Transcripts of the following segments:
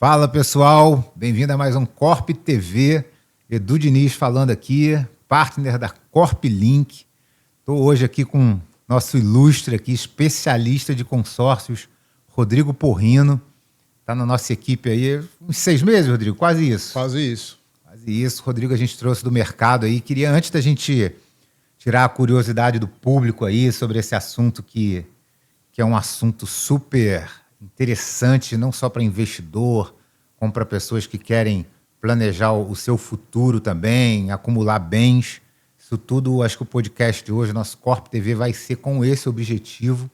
Fala pessoal, bem-vindo a mais um Corp TV. Edu Diniz falando aqui, partner da Corp Link. Estou hoje aqui com nosso ilustre aqui, especialista de consórcios, Rodrigo Porrino. Está na nossa equipe aí uns 6 meses, Rodrigo, quase isso. Quase isso. Quase isso. Rodrigo, a gente trouxe do mercado aí. Queria, antes da gente tirar a curiosidade do público aí sobre esse assunto que é um assunto super interessante, não só para investidor, como para pessoas que querem planejar o seu futuro também, acumular bens. Isso tudo, acho que o podcast de hoje, nosso Corp TV, vai ser com esse objetivo.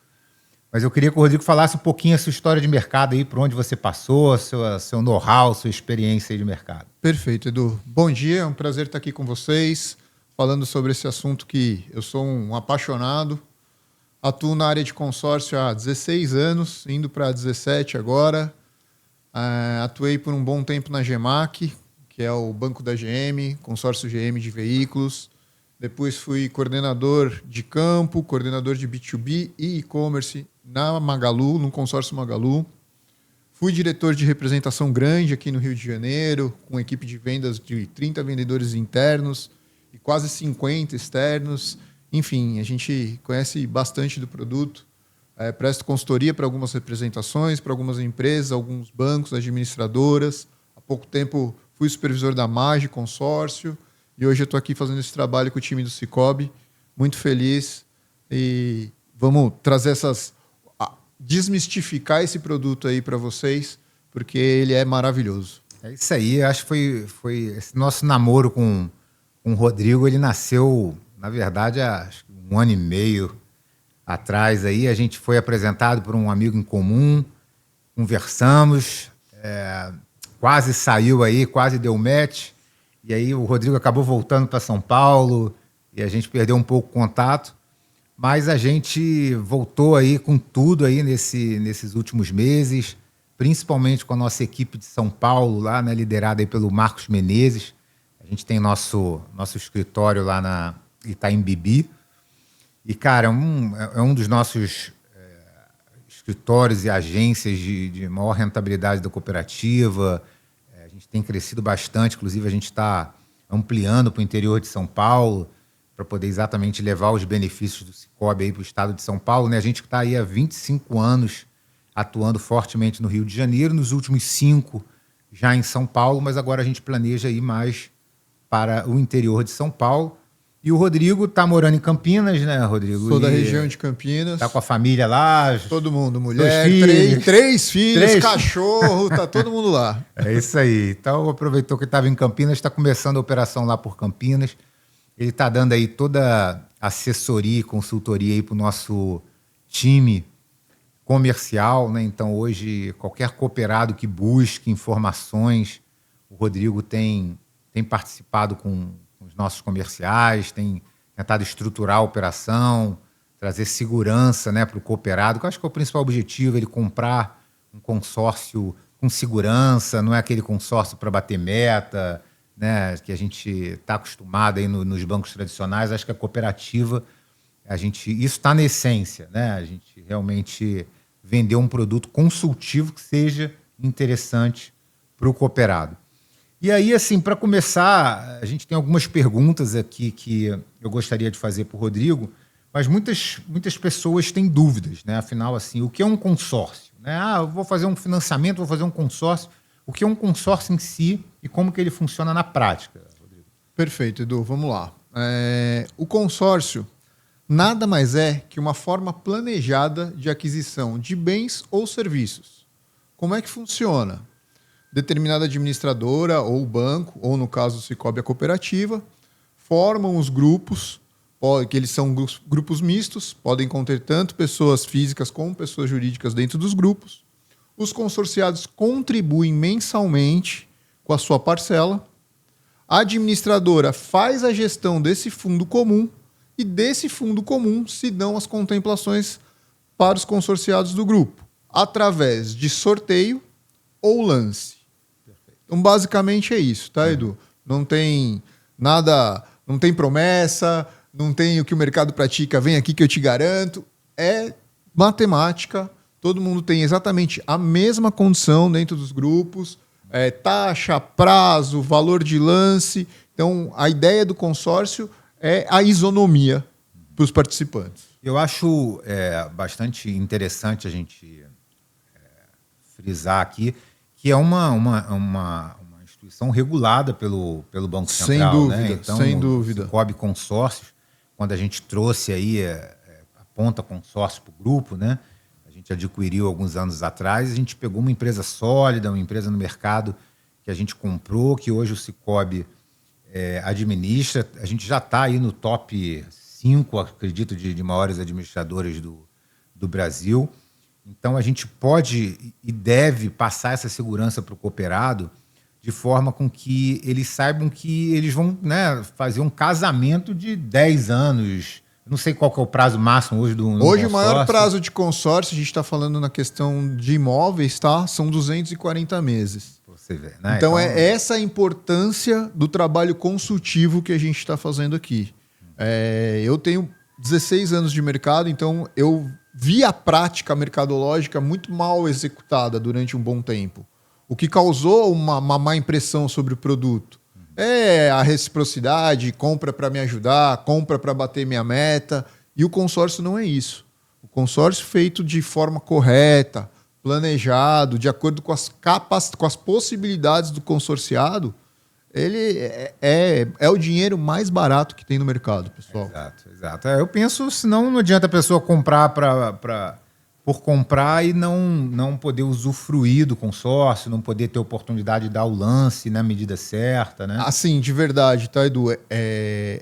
Mas eu queria que o Rodrigo falasse um pouquinho a sua história de mercado aí, por onde você passou, seu know-how, sua experiência aí de mercado. Perfeito, Edu. Bom dia, é um prazer estar aqui com vocês, falando sobre esse assunto que eu sou um apaixonado. Atuo na área de consórcio há 16 anos, indo para 17 agora. Atuei por um bom tempo na GEMAC, que é o banco da GM, consórcio GM de veículos. Depois fui coordenador de campo, coordenador de B2B e e-commerce na Magalu, no consórcio Magalu. Fui diretor de representação grande aqui no Rio de Janeiro, com equipe de vendas de 30 vendedores internos e quase 50 externos. Enfim, a gente conhece bastante do produto. Presto consultoria para algumas representações, para algumas empresas, alguns bancos, administradoras. Há pouco tempo fui supervisor da MAGE Consórcio e hoje eu estou aqui fazendo esse trabalho com o time do Cicobi. Muito feliz e vamos trazer desmistificar esse produto aí para vocês, porque ele é maravilhoso. É isso aí, acho que foi esse nosso namoro com o Rodrigo, ele nasceu, na verdade, há 1 ano e meio atrás. Aí a gente foi apresentado por um amigo em comum, conversamos, quase saiu aí, quase deu match, e aí o Rodrigo acabou voltando para São Paulo e a gente perdeu um pouco o contato, mas a gente voltou aí com tudo aí nesses últimos meses, principalmente com a nossa equipe de São Paulo, lá, né, liderada aí pelo Marcos Menezes. A gente tem nosso escritório lá na Itaim Bibi. E, cara, é um dos nossos escritórios e agências de maior rentabilidade da cooperativa. A gente tem crescido bastante, inclusive a gente está ampliando para o interior de São Paulo para poder exatamente levar os benefícios do Cicobi para o estado de São Paulo, né? A gente está aí há 25 anos atuando fortemente no Rio de Janeiro, nos últimos 5 já em São Paulo, mas agora a gente planeja ir mais para o interior de São Paulo. E o Rodrigo está morando em Campinas, né, Rodrigo? Sou da região de Campinas. Está com a família lá? Todo mundo, mulher, 3 filhos, 3 cachorro, tá todo mundo lá. É isso aí. Então, aproveitou que estava em Campinas, está começando a operação lá por Campinas. Ele está dando aí toda a assessoria e consultoria aí para o nosso time comercial, né? Então, hoje, qualquer cooperado que busque informações, o Rodrigo tem participado com os nossos comerciais, tem tentado estruturar a operação, trazer segurança, né, para o cooperado, que eu acho que é o principal objetivo, ele comprar um consórcio com segurança, não é aquele consórcio para bater meta, né, que a gente está acostumado aí nos bancos tradicionais. Acho que a cooperativa, isso está na essência, né, a gente realmente vender um produto consultivo que seja interessante para o cooperado. E aí, assim, para começar, a gente tem algumas perguntas aqui que eu gostaria de fazer para o Rodrigo, mas muitas pessoas têm dúvidas, né? Afinal, assim, o que é um consórcio? Né? Eu vou fazer um financiamento, vou fazer um consórcio. O que é um consórcio em si e como que ele funciona na prática, Rodrigo? Perfeito, Edu. Vamos lá. O consórcio nada mais é que uma forma planejada de aquisição de bens ou serviços. Como é que funciona? Determinada administradora ou banco, ou no caso do Cicobi, a cooperativa, formam os grupos, que eles são grupos mistos, podem conter tanto pessoas físicas como pessoas jurídicas dentro dos grupos. Os consorciados contribuem mensalmente com a sua parcela. A administradora faz a gestão desse fundo comum e desse fundo comum se dão as contemplações para os consorciados do grupo, através de sorteio ou lance. Então, basicamente é isso, tá, Edu? Não tem nada, não tem promessa, não tem o que o mercado pratica, vem aqui que eu te garanto. É matemática, todo mundo tem exatamente a mesma condição dentro dos grupos, taxa, prazo, valor de lance. Então, a ideia do consórcio é a isonomia para os participantes. Eu acho bastante interessante a gente frisar aqui que é uma instituição regulada pelo Banco Central. Sem dúvida, né? Então, sem dúvida. O Cicobi Consórcios, quando a gente trouxe aí a Ponta Consórcio para o grupo, né? A gente adquiriu alguns anos atrás, a gente pegou uma empresa sólida, uma empresa no mercado que a gente comprou, que hoje o Cicobi administra. A gente já está aí no top 5, acredito, de maiores administradores do Brasil. Então, a gente pode e deve passar essa segurança para o cooperado de forma com que eles saibam que eles vão, né, fazer um casamento de 10 anos. Não sei qual que é o prazo máximo hoje do Hoje, consórcio. o maior prazo de consórcio, a gente está falando na questão de imóveis, tá? São 240 meses. Você vê, né? Então, é essa a importância do trabalho consultivo que a gente está fazendo aqui. Eu tenho 16 anos de mercado, então eu vi a prática mercadológica muito mal executada durante um bom tempo. O que causou uma má impressão sobre o produto é a reciprocidade, compra para me ajudar, compra para bater minha meta. E o consórcio não é isso. O consórcio feito de forma correta, planejado, de acordo com as possibilidades do consorciado, ele é o dinheiro mais barato que tem no mercado, pessoal. Exato. Eu penso, senão não adianta a pessoa comprar por comprar e não poder usufruir do consórcio, não poder ter oportunidade de dar o lance na medida certa, né? Assim, de verdade, tá, Edu?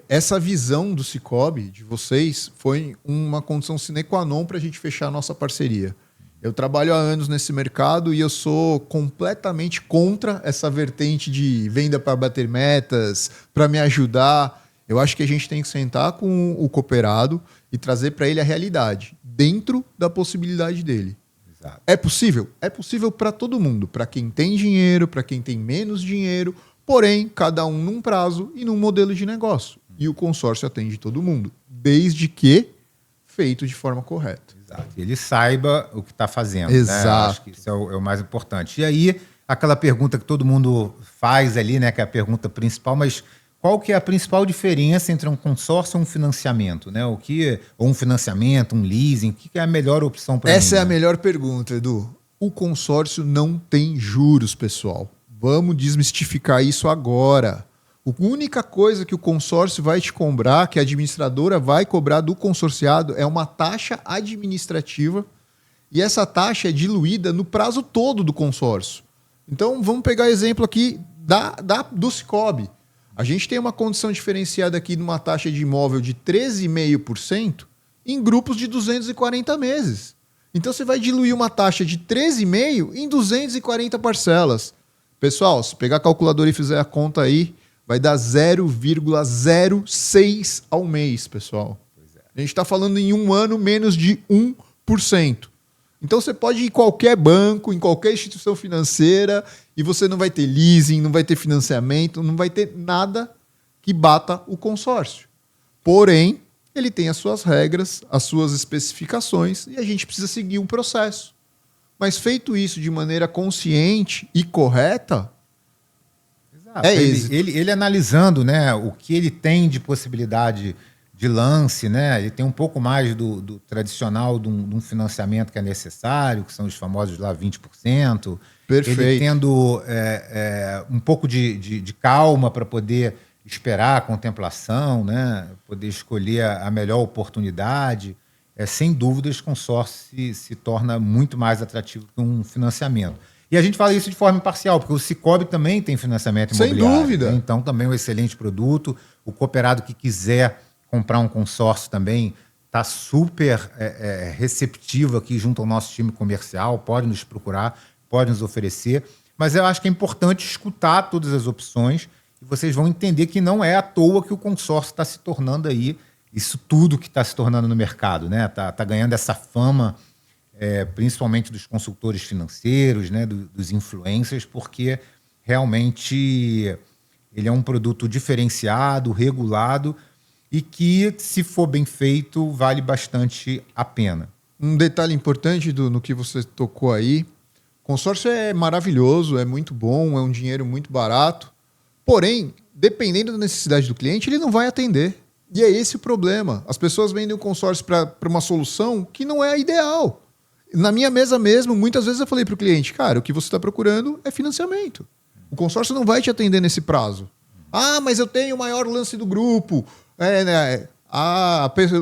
Essa visão do Cicobi, de vocês, foi uma condição sine qua non para a gente fechar a nossa parceria. Eu trabalho há anos nesse mercado e eu sou completamente contra essa vertente de venda para bater metas, para me ajudar. Eu acho que a gente tem que sentar com o cooperado e trazer para ele a realidade, dentro da possibilidade dele. Exato. É possível? É possível para todo mundo, para quem tem dinheiro, para quem tem menos dinheiro, porém, cada um num prazo e num modelo de negócio. E o consórcio atende todo mundo, desde que feito de forma correta. Exato. E ele saiba o que está fazendo. Exato. Né? Acho que isso é o mais importante. E aí, aquela pergunta que todo mundo faz ali, né, que é a pergunta principal, mas qual que é a principal diferença entre um consórcio e um financiamento? Né? Ou um financiamento, um leasing, o que é a melhor opção para mim? Essa é a melhor pergunta, Edu. O consórcio não tem juros, pessoal. Vamos desmistificar isso agora. A única coisa que o consórcio vai te cobrar, que a administradora vai cobrar do consorciado, é uma taxa administrativa, e essa taxa é diluída no prazo todo do consórcio. Então, vamos pegar exemplo aqui do Cicobi. A gente tem uma condição diferenciada aqui numa taxa de imóvel de 13,5% em grupos de 240 meses. Então, você vai diluir uma taxa de 13,5% em 240 parcelas. Pessoal, se pegar a calculadora e fizer a conta aí, vai dar 0,06 ao mês, pessoal. A gente está falando em um ano menos de 1%. Então você pode ir em qualquer banco, em qualquer instituição financeira, e você não vai ter leasing, não vai ter financiamento, não vai ter nada que bata o consórcio. Porém, ele tem as suas regras, as suas especificações, e a gente precisa seguir um processo. Mas feito isso de maneira consciente e correta, ele analisando, né, o que ele tem de possibilidade de lance, né? Ele tem um pouco mais do tradicional de um financiamento que é necessário, que são os famosos lá 20%. Perfeito. Ele tendo um pouco de calma para poder esperar a contemplação, né? Poder escolher a melhor oportunidade. Sem dúvidas, o consórcio se torna muito mais atrativo que um financiamento. E a gente fala isso de forma imparcial, porque o Cicobi também tem financiamento imobiliário. Sem dúvida. Né? Então, também é um excelente produto. O cooperado que quiser comprar um consórcio também está super receptivo aqui junto ao nosso time comercial, pode nos procurar, pode nos oferecer. Mas eu acho que é importante escutar todas as opções e vocês vão entender que não é à toa que o consórcio está se tornando aí isso tudo que está se tornando no mercado, né? Tá ganhando essa fama, principalmente dos consultores financeiros, né? Dos influencers, porque realmente ele é um produto diferenciado, regulado e que, se for bem feito, vale bastante a pena. Um detalhe importante no que você tocou aí, consórcio é maravilhoso, é muito bom, é um dinheiro muito barato, porém, dependendo da necessidade do cliente, ele não vai atender. E é esse o problema. As pessoas vendem o consórcio para uma solução que não é a ideal. Na minha mesa mesmo, muitas vezes eu falei para o cliente, cara, o que você está procurando é financiamento. O consórcio não vai te atender nesse prazo. Ah, mas eu tenho o maior lance do grupo.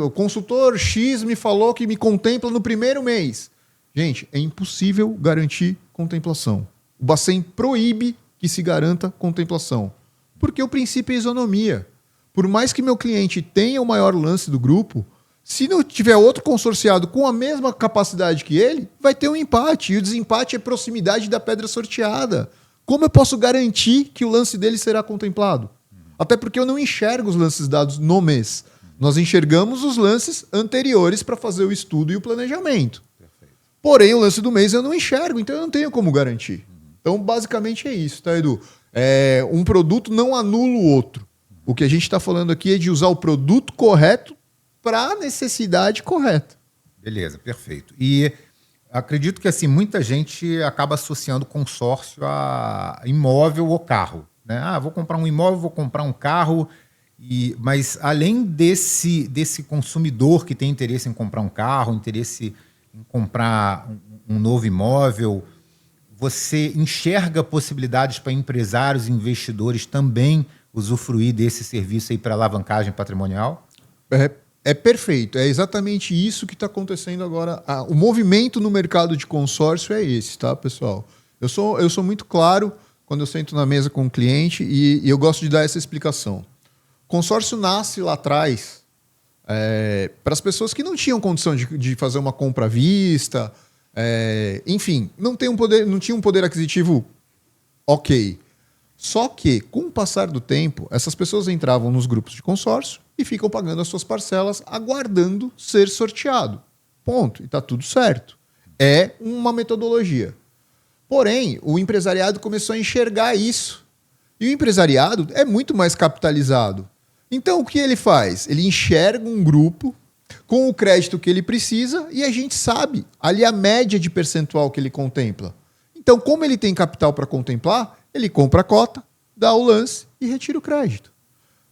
O consultor X me falou que me contempla no primeiro mês. Gente, é impossível garantir contemplação. O Bacen proíbe que se garanta contemplação. Porque o princípio é isonomia. Por mais que meu cliente tenha o maior lance do grupo, se não tiver outro consorciado com a mesma capacidade que ele, vai ter um empate. E o desempate é proximidade da pedra sorteada. Como eu posso garantir que o lance dele será contemplado? Até porque eu não enxergo os lances dados no mês. Nós enxergamos os lances anteriores para fazer o estudo e o planejamento. Perfeito. Porém, o lance do mês eu não enxergo, então eu não tenho como garantir. Então, basicamente é isso, tá, Edu? Um produto não anula o outro. O que a gente está falando aqui é de usar o produto correto para a necessidade correta. Beleza, perfeito. E acredito que assim muita gente acaba associando consórcio a imóvel ou carro, né? Ah, vou comprar um imóvel, vou comprar um carro, mas além desse consumidor que tem interesse em comprar um carro, interesse em comprar um novo imóvel, você enxerga possibilidades para empresários e investidores também usufruir desse serviço aí para alavancagem patrimonial? É perfeito, é exatamente isso que está acontecendo agora. O movimento no mercado de consórcio é esse, tá, pessoal? Eu sou muito claro quando eu sento na mesa com o cliente e eu gosto de dar essa explicação. Consórcio nasce lá atrás para as pessoas que não tinham condição de fazer uma compra à vista, enfim, não tinham um poder aquisitivo ok. Só que, com o passar do tempo, essas pessoas entravam nos grupos de consórcio e ficam pagando as suas parcelas, aguardando ser sorteado. Ponto. E está tudo certo. É uma metodologia. Porém, o empresariado começou a enxergar isso. E o empresariado é muito mais capitalizado. Então, o que ele faz? Ele enxerga um grupo com o crédito que ele precisa e a gente sabe ali a média de percentual que ele contempla. Então, como ele tem capital para contemplar, ele compra a cota, dá o lance e retira o crédito.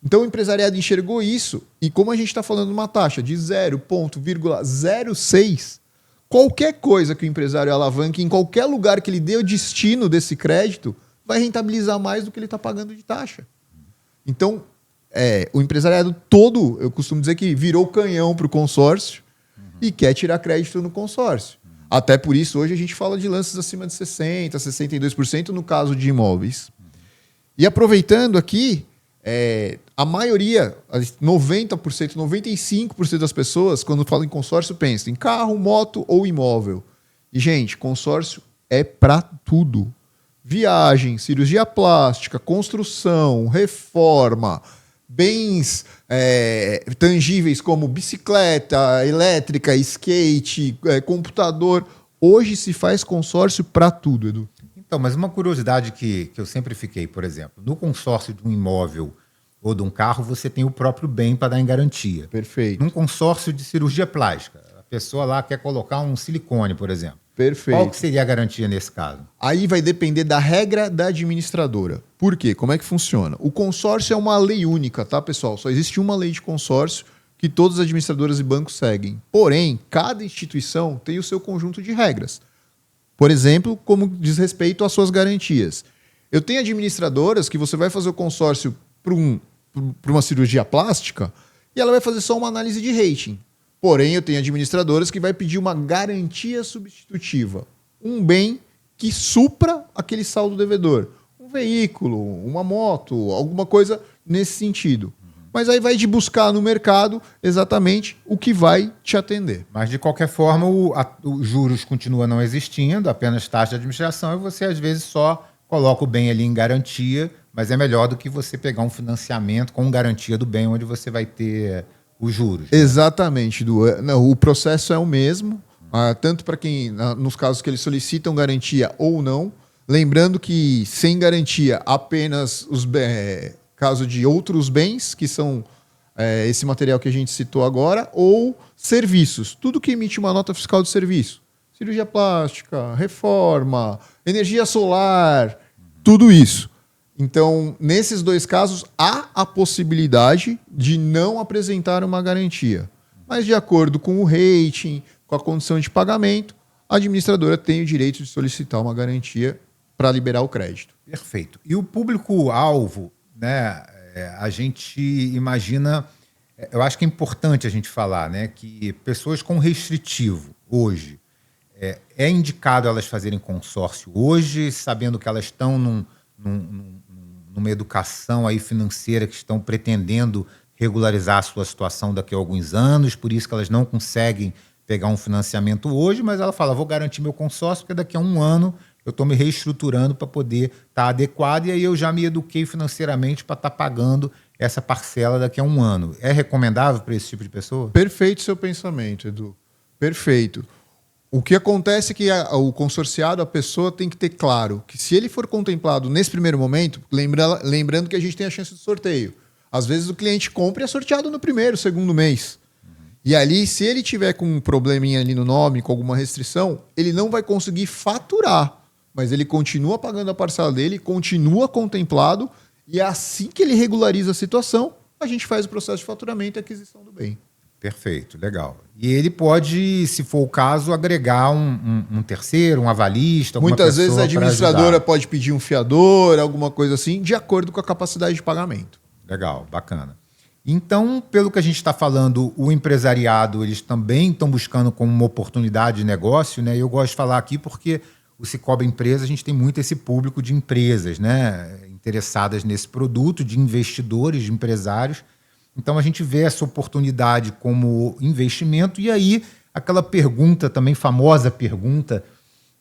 Então o empresariado enxergou isso e como a gente está falando de uma taxa de 0,06, qualquer coisa que o empresário alavanque em qualquer lugar que ele dê o destino desse crédito vai rentabilizar mais do que ele está pagando de taxa. Então o empresariado todo, eu costumo dizer que virou canhão para o consórcio e quer tirar crédito no consórcio. Até por isso, hoje a gente fala de lances acima de 60%, 62% no caso de imóveis. E aproveitando aqui, a maioria, 90%, 95% das pessoas, quando falam em consórcio, pensam em carro, moto ou imóvel. E, gente, consórcio é para tudo. Viagem, cirurgia plástica, construção, reforma, bens tangíveis como bicicleta, elétrica, skate, computador. Hoje se faz consórcio para tudo, Edu. Então, mas uma curiosidade que eu sempre fiquei, por exemplo, no consórcio de um imóvel ou de um carro, você tem o próprio bem para dar em garantia. Perfeito. Num consórcio de cirurgia plástica, a pessoa lá quer colocar um silicone, por exemplo. Perfeito. Qual que seria a garantia nesse caso? Aí vai depender da regra da administradora. Por quê? Como é que funciona? O consórcio é uma lei única, tá, pessoal? Só existe uma lei de consórcio que todas as administradoras e bancos seguem. Porém, cada instituição tem o seu conjunto de regras. Por exemplo, como diz respeito às suas garantias. Eu tenho administradoras que você vai fazer o consórcio para uma cirurgia plástica e ela vai fazer só uma análise de rating. Porém, eu tenho administradoras que vai pedir uma garantia substitutiva. Um bem que supra aquele saldo devedor. Um veículo, uma moto, alguma coisa nesse sentido. Mas aí vai de buscar no mercado exatamente o que vai te atender. Mas, de qualquer forma, os juros continuam não existindo, apenas taxa de administração, e você, às vezes, só coloca o bem ali em garantia, mas é melhor do que você pegar um financiamento com garantia do bem, onde você vai ter os juros. Né? Exatamente, Edu. Não, o processo é o mesmo, tanto para quem, nos casos que eles solicitam garantia ou não. Lembrando que, sem garantia, apenas caso de outros bens, que são esse material que a gente citou agora, ou serviços, tudo que emite uma nota fiscal de serviço. Cirurgia plástica, reforma, energia solar, tudo isso. Então, nesses dois casos, há a possibilidade de não apresentar uma garantia. Mas, de acordo com o rating, com a condição de pagamento, a administradora tem o direito de solicitar uma garantia para liberar o crédito. Perfeito. E o público-alvo, né, a gente imagina, eu acho que é importante a gente falar, né, que pessoas com restritivo hoje, é indicado elas fazerem consórcio hoje, sabendo que elas estão numa educação aí financeira, que estão pretendendo regularizar a sua situação daqui a alguns anos, por isso que elas não conseguem pegar um financiamento hoje, mas ela fala, vou garantir meu consórcio, porque daqui a um ano eu estou me reestruturando para poder estar adequado, e aí eu já me eduquei financeiramente para estar pagando essa parcela daqui a um ano. É recomendável para esse tipo de pessoa? Perfeito seu pensamento, Edu. Perfeito. O que acontece é que o consorciado, a pessoa tem que ter claro que se ele for contemplado nesse primeiro momento, lembrando que a gente tem a chance de sorteio. Às vezes o cliente compra e é sorteado no primeiro, segundo mês. E ali, se ele tiver com um probleminha ali no nome, com alguma restrição, ele não vai conseguir faturar. Mas ele continua pagando a parcela dele, continua contemplado, e assim que ele regulariza a situação, a gente faz o processo de faturamento e aquisição do bem. Perfeito, legal. E ele pode, se for o caso, agregar um terceiro, um avalista, alguma Muitas vezes a pessoa administradora pode pedir um fiador, alguma coisa assim, de acordo com a capacidade de pagamento. Legal, bacana. Então, pelo que a gente está falando, o empresariado, eles também estão buscando como uma oportunidade de negócio, né? Eu gosto de falar aqui porque o Cicobi Empresa, a gente tem muito esse público de empresas, né, interessadas nesse produto, de investidores, de empresários. Então, a gente vê essa oportunidade como investimento. E aí, aquela pergunta também, famosa pergunta,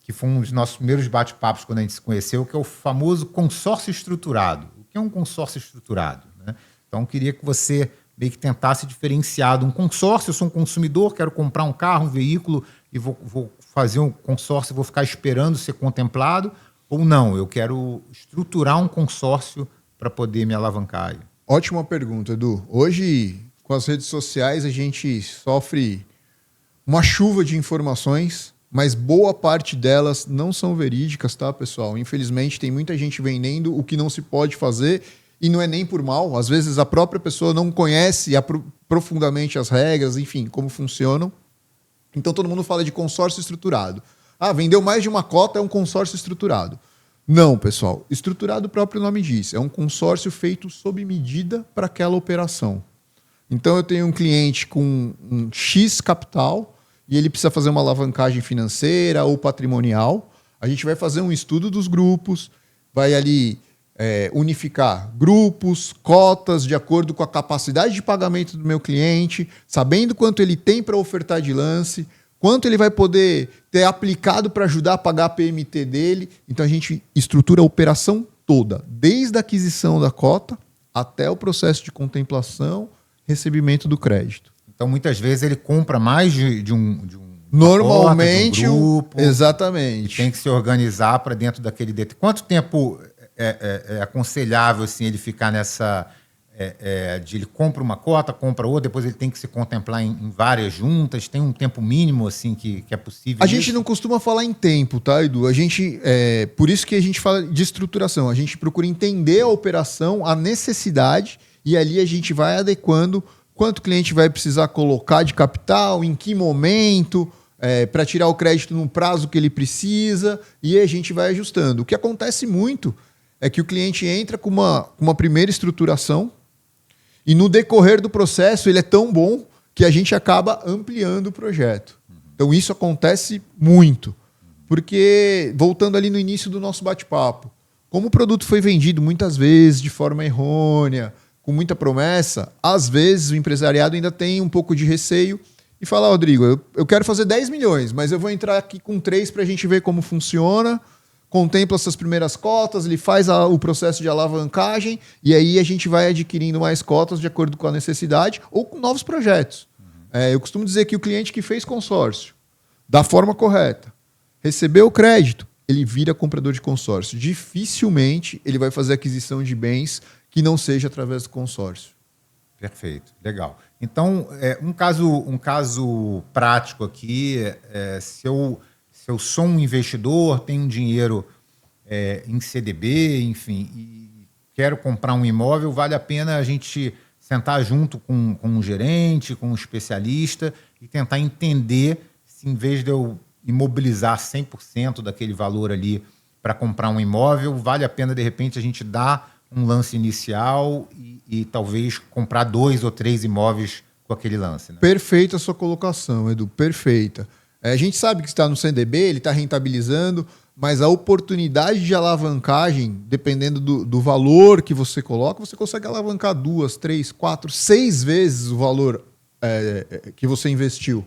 que foi um dos nossos primeiros bate-papos quando a gente se conheceu, que é o famoso consórcio estruturado. O que é um consórcio estruturado, né? Então, eu queria que você meio que tentasse diferenciar de um consórcio. Eu sou um consumidor, quero comprar um carro, um veículo, e vou fazer um consórcio, vou ficar esperando ser contemplado, ou não, eu quero estruturar um consórcio para poder me alavancar aí. Ótima pergunta, Edu. Hoje, com as redes sociais, a gente sofre uma chuva de informações, mas boa parte delas não são verídicas, tá, pessoal? Infelizmente, tem muita gente vendendo o que não se pode fazer, e não é nem por mal. Às vezes, a própria pessoa não conhece profundamente as regras, enfim, como funcionam. Então, todo mundo fala de consórcio estruturado. Ah, vendeu mais de uma cota, é um consórcio estruturado. Não, pessoal. Estruturado, o próprio nome diz. É um consórcio feito sob medida para aquela operação. Então, eu tenho um cliente com um X capital e ele precisa fazer uma alavancagem financeira ou patrimonial. A gente vai fazer um estudo dos grupos, vai ali unificar grupos, cotas, de acordo com a capacidade de pagamento do meu cliente, sabendo quanto ele tem para ofertar de lance, quanto ele vai poder ter aplicado para ajudar a pagar a PMT dele. Então, a gente estrutura a operação toda, desde a aquisição da cota até o processo de contemplação, recebimento do crédito. Então, muitas vezes, ele compra mais de um normalmente, cota, de um grupo. Exatamente. E tem que se organizar para dentro daquele... Quanto tempo é aconselhável assim, ele ficar nessa... de ele compra uma cota, compra outra, depois ele tem que se contemplar em várias juntas? Tem um tempo mínimo assim que é possível? A gente não costuma falar em tempo, tá, Edu? Por isso que a gente fala de estruturação. A gente procura entender a operação, a necessidade, e ali a gente vai adequando quanto o cliente vai precisar colocar de capital, em que momento, para tirar o crédito no prazo que ele precisa, e a gente vai ajustando. O que acontece muito é que o cliente entra com uma primeira estruturação, e no decorrer do processo ele é tão bom que a gente acaba ampliando o projeto. Então isso acontece muito. Porque, voltando ali no início do nosso bate-papo, como o produto foi vendido muitas vezes de forma errônea, com muita promessa, às vezes o empresariado ainda tem um pouco de receio e fala, Rodrigo, eu quero fazer 10 milhões, mas eu vou entrar aqui com 3 para a gente ver como funciona, contempla essas primeiras cotas, ele faz o processo de alavancagem e aí a gente vai adquirindo mais cotas de acordo com a necessidade ou com novos projetos. Eu costumo dizer que o cliente que fez consórcio da forma correta, recebeu o crédito, ele vira comprador de consórcio. Dificilmente ele vai fazer aquisição de bens que não seja através do consórcio. Perfeito, legal. Então, um caso prático aqui, se eu sou um investidor, tenho dinheiro em CDB, enfim, e quero comprar um imóvel, vale a pena a gente sentar junto com um gerente, com um especialista e tentar entender se, em vez de eu imobilizar 100% daquele valor ali para comprar um imóvel, vale a pena, de repente, a gente dar um lance inicial e talvez comprar 2 ou 3 imóveis com aquele lance. Né? Perfeita a sua colocação, Edu, perfeita. A gente sabe que está no CDB, ele está rentabilizando, mas a oportunidade de alavancagem, dependendo do valor que você coloca, você consegue alavancar 2, 3, 4, 6 vezes o valor que você investiu.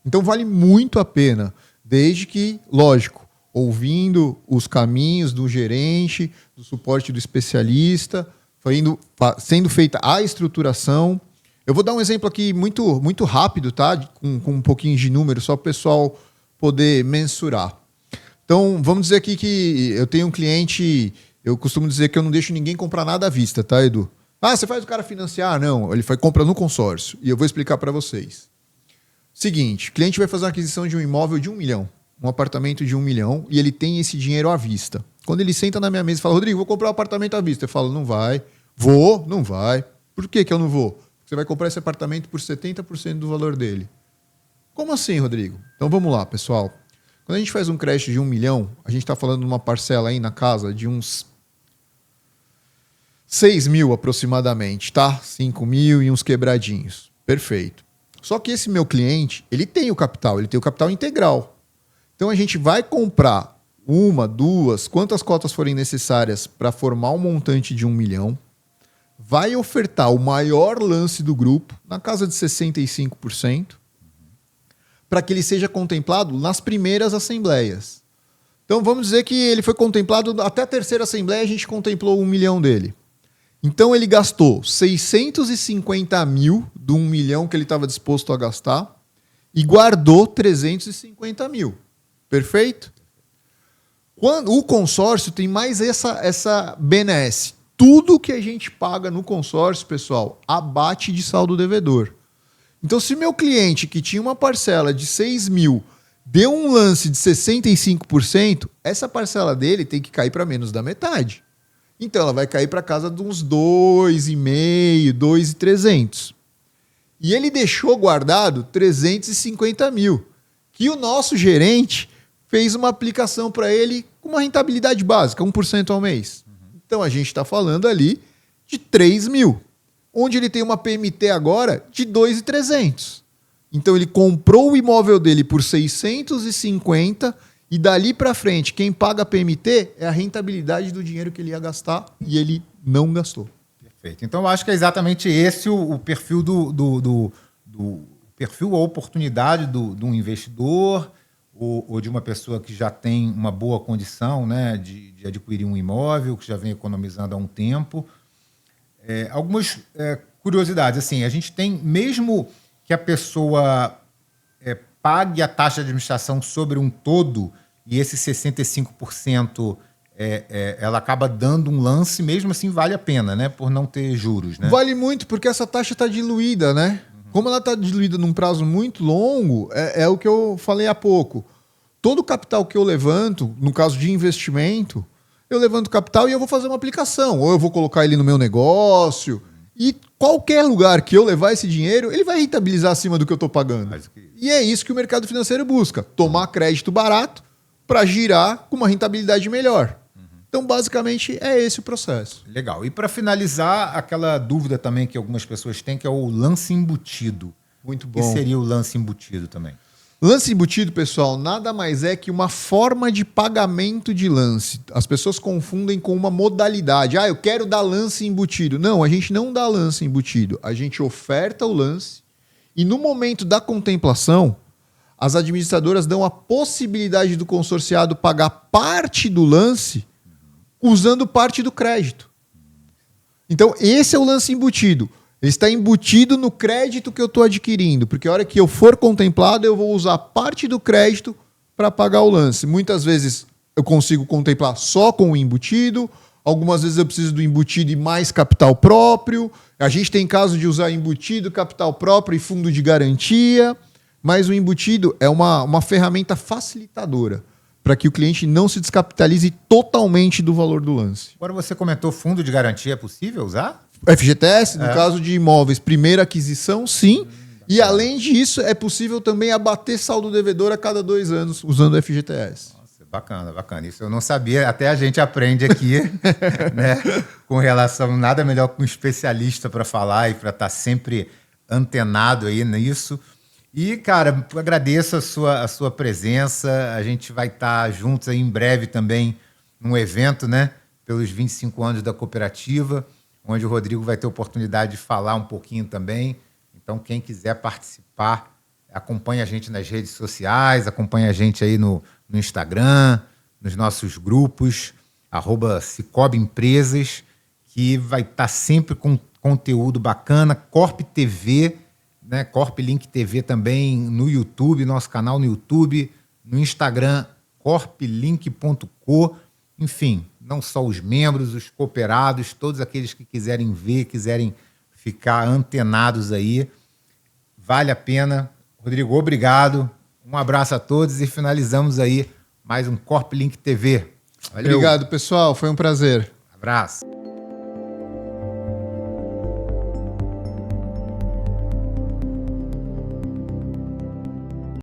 Então vale muito a pena, desde que, lógico, ouvindo os caminhos do gerente, do suporte do especialista, sendo feita a estruturação. Eu vou dar um exemplo aqui muito, muito rápido, tá? Com um pouquinho de número, só para o pessoal poder mensurar. Então, vamos dizer aqui que eu tenho um cliente, eu costumo dizer que eu não deixo ninguém comprar nada à vista, tá, Edu? Ah, você faz o cara financiar? Não, ele compra no consórcio. E eu vou explicar para vocês. Seguinte, o cliente vai fazer uma aquisição de um imóvel de 1 milhão, um apartamento de 1 milhão, e ele tem esse dinheiro à vista. Quando ele senta na minha mesa e fala, Rodrigo, vou comprar um apartamento à vista. Eu falo, não vai. Vou, não vai. Por que eu não vou? Você vai comprar esse apartamento por 70% do valor dele. Como assim, Rodrigo? Então vamos lá, pessoal. Quando a gente faz um crédito de 1 milhão, a gente está falando de uma parcela aí na casa de uns 6 mil aproximadamente, tá? 5 mil e uns quebradinhos. Perfeito. Só que esse meu cliente, ele tem o capital integral. Então a gente vai comprar 1, 2, quantas cotas forem necessárias para formar um montante de 1 milhão, vai ofertar o maior lance do grupo, na casa de 65%, para que ele seja contemplado nas primeiras assembleias. Então vamos dizer que ele foi contemplado até a terceira assembleia, a gente contemplou 1 milhão dele. Então ele gastou 650 mil do 1 milhão que ele estava disposto a gastar e guardou 350 mil. Perfeito? O consórcio tem mais essa benesse. Tudo que a gente paga no consórcio, pessoal, abate de saldo devedor. Então, se meu cliente que tinha uma parcela de 6 mil deu um lance de 65%, essa parcela dele tem que cair para menos da metade. Então, ela vai cair para casa de uns 2,5, 2,300. E ele deixou guardado 350 mil, que o nosso gerente fez uma aplicação para ele com uma rentabilidade básica, 1% ao mês. Então, a gente está falando ali de 3 mil, onde ele tem uma PMT agora de 2,300. Então, ele comprou o imóvel dele por 650 e dali para frente, quem paga a PMT é a rentabilidade do dinheiro que ele ia gastar e ele não gastou. Perfeito. Então, eu acho que é exatamente esse o perfil do perfil, a oportunidade de um investidor ou de uma pessoa que já tem uma boa condição, né, de adquirir um imóvel, que já vem economizando há um tempo. Algumas curiosidades. Assim, a gente tem, mesmo que a pessoa pague a taxa de administração sobre um todo, e esse 65% ela acaba dando um lance, mesmo assim vale a pena, né? Por não ter juros, né? Vale muito, porque essa taxa está diluída, né? Como ela está diluída num prazo muito longo, é o que eu falei há pouco. Todo o capital que eu levanto, no caso de investimento, eu levanto capital e eu vou fazer uma aplicação. Ou eu vou colocar ele no meu negócio. E qualquer lugar que eu levar esse dinheiro, ele vai rentabilizar acima do que eu estou pagando. E é isso que o mercado financeiro busca. Tomar crédito barato para girar com uma rentabilidade melhor. Então, basicamente, é esse o processo. Legal. E para finalizar, aquela dúvida também que algumas pessoas têm, que é o lance embutido. Muito bom. O que seria o lance embutido também? Lance embutido, pessoal, nada mais é que uma forma de pagamento de lance. As pessoas confundem com uma modalidade. Ah, eu quero dar lance embutido. Não, a gente não dá lance embutido. A gente oferta o lance e no momento da contemplação, as administradoras dão a possibilidade do consorciado pagar parte do lance usando parte do crédito. Então, esse é o lance embutido. Ele está embutido no crédito que eu estou adquirindo, porque a hora que eu for contemplado, eu vou usar parte do crédito para pagar o lance. Muitas vezes eu consigo contemplar só com o embutido, Algumas vezes eu preciso do embutido e mais capital próprio. A gente tem caso de usar embutido, capital próprio e fundo de garantia. Mas o embutido é uma ferramenta facilitadora para que o cliente não se descapitalize totalmente do valor do lance. Agora você comentou fundo de garantia, é possível usar? FGTS, no caso de imóveis, primeira aquisição, sim. E além disso, é possível também abater saldo devedor a cada 2 anos usando o FGTS. Nossa, bacana, bacana. Isso eu não sabia, até a gente aprende aqui, né? Com relação, nada melhor que um especialista para falar e para estar sempre antenado aí nisso. E, cara, agradeço a sua presença. A gente vai estar juntos aí em breve também num evento, né? Pelos 25 anos da cooperativa, onde o Rodrigo vai ter oportunidade de falar um pouquinho também. Então, quem quiser participar, acompanha a gente nas redes sociais, acompanha a gente aí no Instagram, nos nossos grupos, @Cicobi Empresas, que vai estar sempre com conteúdo bacana. Corp TV, né? Corp Link TV também no YouTube, nosso canal no YouTube, no Instagram, corplink.co. Enfim, não só os membros, os cooperados, todos aqueles que quiserem ver, quiserem ficar antenados aí. Vale a pena. Rodrigo, obrigado. Um abraço a todos e finalizamos aí mais um Corp Link TV. Valeu. Obrigado, pessoal. Foi um prazer. Abraço.